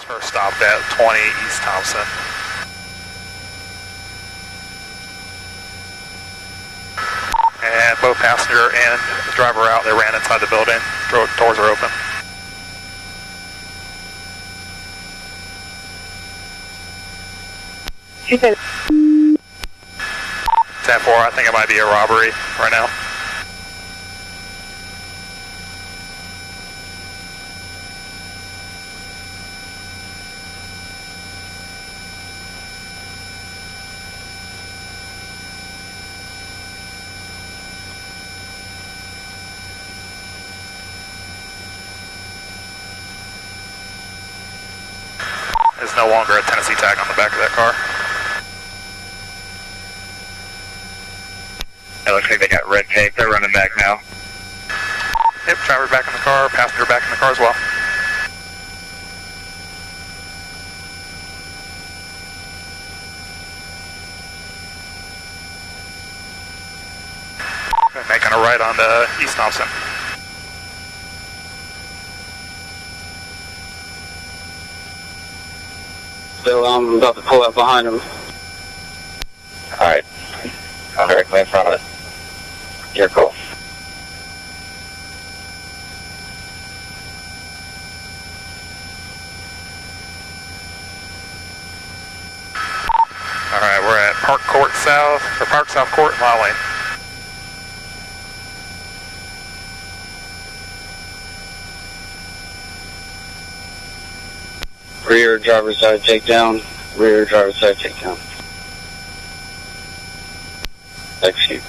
First stopped at 20 East Thompson. And both passenger and driver out. They ran inside the building. Doors are open. She said 10-4, I think it might be a robbery right now. There's no longer a Tennessee tag on the back of that car. It looks like they got red tape. They're running back now. Yep, driver back in the car, passenger back in the car as well. Making a right on to East Thompson. So I'm about to pull up behind him. Alright. I'm directly in front of it. You're cool. Alright, we're at Park Court South, or Park South Court in Lyle Lane. Rear driver's side takedown. Rear driver's side takedown. Execute.